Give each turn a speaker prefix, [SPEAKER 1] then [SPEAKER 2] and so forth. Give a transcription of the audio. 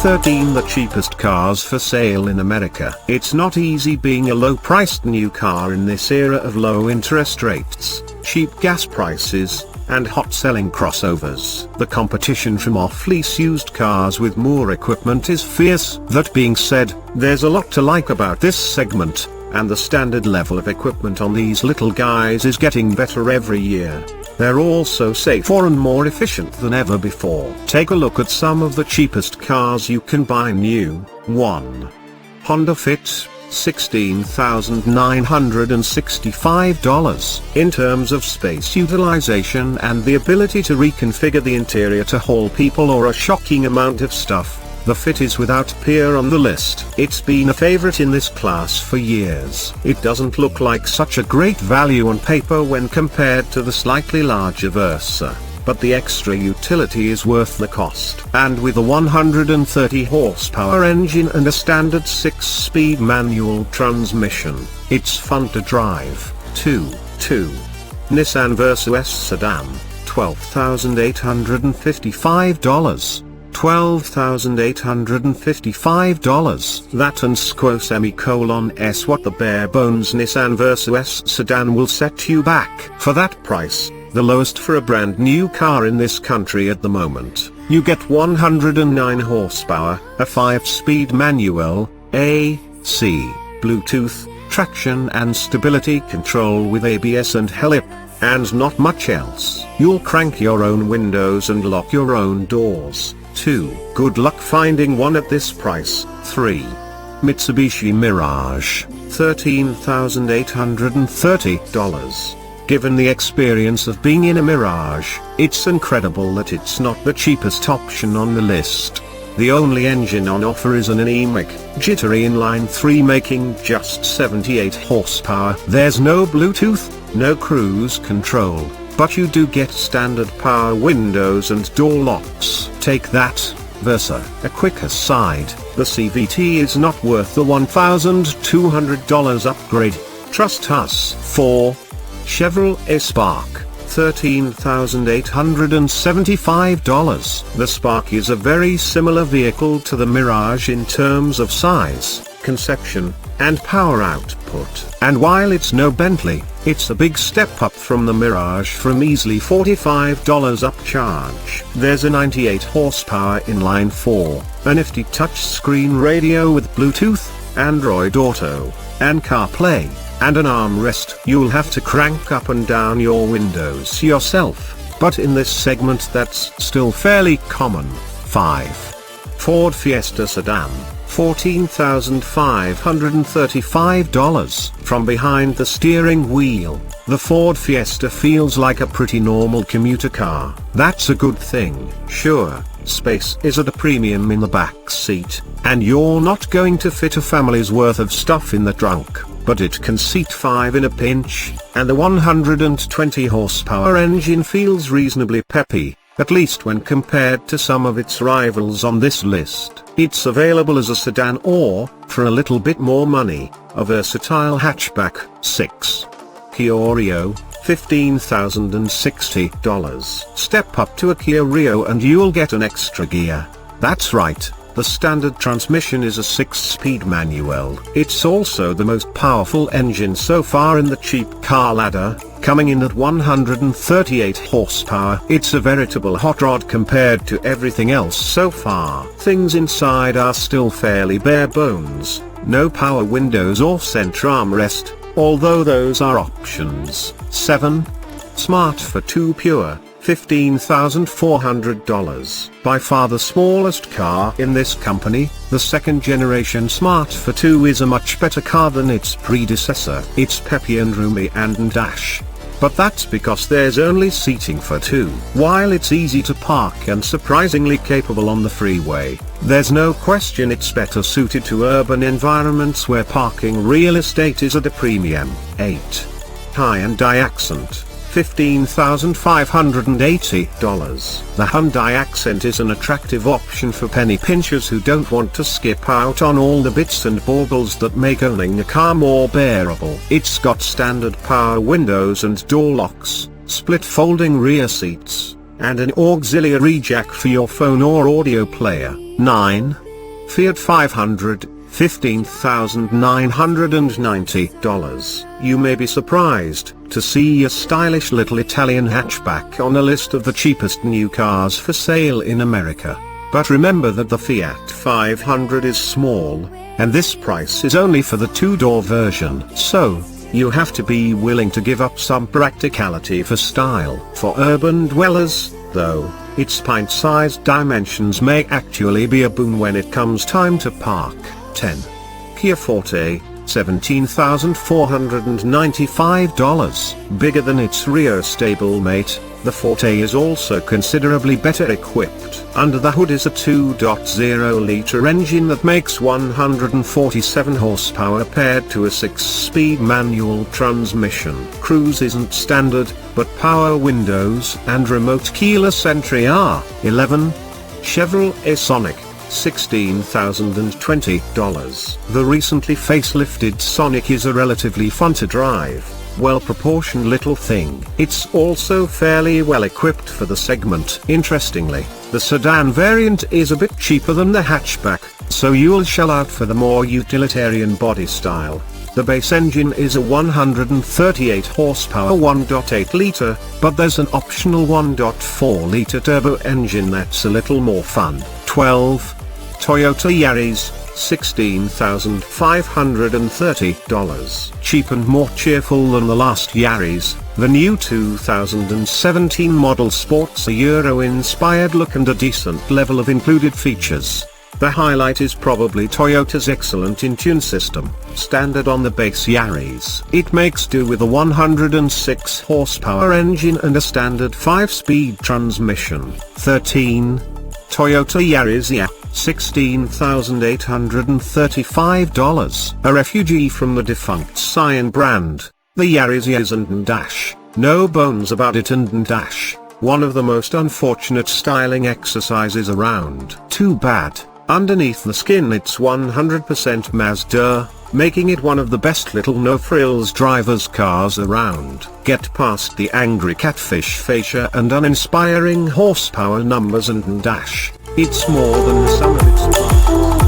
[SPEAKER 1] 13 The cheapest cars for sale in America. It's not easy being a low-priced new car in this era of low interest rates, cheap gas prices, and hot-selling crossovers. The competition from off-lease used cars with more equipment is fierce. That being said, there's a lot to like about this segment, and the standard level of equipment on these little guys is getting better every year. They're also safer and more efficient than ever before. Take a look at some of the cheapest cars you can buy new. 1. Honda Fit, $16,965. In terms of space utilization and the ability to reconfigure the interior to haul people or a shocking amount of stuff, the Fit is without peer on the list. It's been a favorite in this class for years. It doesn't look like such a great value on paper when compared to the slightly larger Versa, but the extra utility is worth the cost. And with a 130 horsepower engine and a standard 6-speed manual transmission, it's fun to drive. 2. Nissan Versa S Sedan, $12,855. $12,855. That&rsquo S. What the bare bones Nissan Versa S Sedan will set you back. For that price, the lowest for a brand new car in this country at the moment, you get 109 horsepower, a 5-speed manual, AC, Bluetooth, traction and stability control with ABS and hellip, and not much else. You'll crank your own windows and lock your own doors. 2. Good luck finding one at this price. 3. Mitsubishi Mirage, $13,830. Given the experience of being in a Mirage, it's incredible that it's not the cheapest option on the list. The only engine on offer is an anemic, jittery inline 3 making just 78 horsepower. There's no Bluetooth, no cruise control, but you do get standard power windows and door locks. Take that, Versa. A quick aside, the CVT is not worth the $1,200 upgrade. Trust us. 4. Chevrolet Spark, $13,875. The Spark is a very similar vehicle to the Mirage in terms of size, conception, and power output. And while it's no Bentley, it's a big step up from the Mirage from easily $45 upcharge. There's a 98 horsepower inline 4, a nifty touchscreen radio with Bluetooth, Android Auto, and CarPlay, and an armrest. You'll have to crank up and down your windows yourself, but in this segment that's still fairly common. 5. Ford Fiesta Sedan, $14,535. From behind the steering wheel, the Ford Fiesta feels like a pretty normal commuter car. That's a good thing. Sure, space is at a premium in the back seat, and you're not going to fit a family's worth of stuff in the trunk, but it can seat 5 in a pinch, and the 120 horsepower engine feels reasonably peppy, at least when compared to some of its rivals on this list. It's available as a sedan or, for a little bit more money, a versatile hatchback. 6. Kia Rio, $15,060. Step up to a Kia Rio and you'll get an extra gear. That's right, the standard transmission is a 6-speed manual. It's also the most powerful engine so far in the cheap car ladder, coming in at 138 horsepower. It's a veritable hot rod compared to everything else so far. Things inside are still fairly bare bones, no power windows or center armrest, although those are options. 7. Smart for 2 Pure, $15,400. By far the smallest car in this company, the second generation Smart for 2 is a much better car than its predecessor. It's peppy and roomy and dash. But that's because there's only seating for 2. While it's easy to park and surprisingly capable on the freeway, there's no question it's better suited to urban environments where parking real estate is at a premium. 8. Hyundai Accent, $15,580. The Hyundai Accent is an attractive option for penny pinchers who don't want to skip out on all the bits and baubles that make owning a car more bearable. It's got standard power windows and door locks, split folding rear seats, and an auxiliary jack for your phone or audio player. 9. Fiat 500, $15,990. You may be surprised to see a stylish little Italian hatchback on a list of the cheapest new cars for sale in America. But remember that the Fiat 500 is small, and this price is only for the two-door version. So, you have to be willing to give up some practicality for style. For urban dwellers, though, its pint-sized dimensions may actually be a boon when it comes time to park. 10. Kia Forte, $17,495. Bigger than its rear stablemate, the Forte is also considerably better equipped. Under the hood is a 2.0-liter engine that makes 147 horsepower paired to a 6-speed manual transmission. Cruise isn't standard, but power windows and remote keyless entry are. 11. Chevrolet Sonic, $16,020. The recently facelifted Sonic is a relatively fun-to-drive, well-proportioned little thing. It's also fairly well equipped for the segment. Interestingly, the sedan variant is a bit cheaper than the hatchback, so you'll shell out for the more utilitarian body style. The base engine is a 138 horsepower 1.8-liter, but there's an optional 1.4-liter turbo engine that's a little more fun. 12. Toyota Yaris, $16,530. Cheap and more cheerful than the last Yaris, the new 2017 model sports a Euro-inspired look and a decent level of included features. The highlight is probably Toyota's excellent in-tune system, standard on the base Yaris. It makes do with a 106 horsepower engine and a standard 5-speed transmission. 13. Toyota Yaris EA, $16,835. A refugee from the defunct Scion brand, the Yaris is and dash, no bones about it and dash, one of the most unfortunate styling exercises around. Too bad, underneath the skin it's 100% Mazda, making it one of the best little no-frills driver's cars around. Get past the angry catfish fascia and uninspiring horsepower numbers and dash, it's more than the sum of its parts.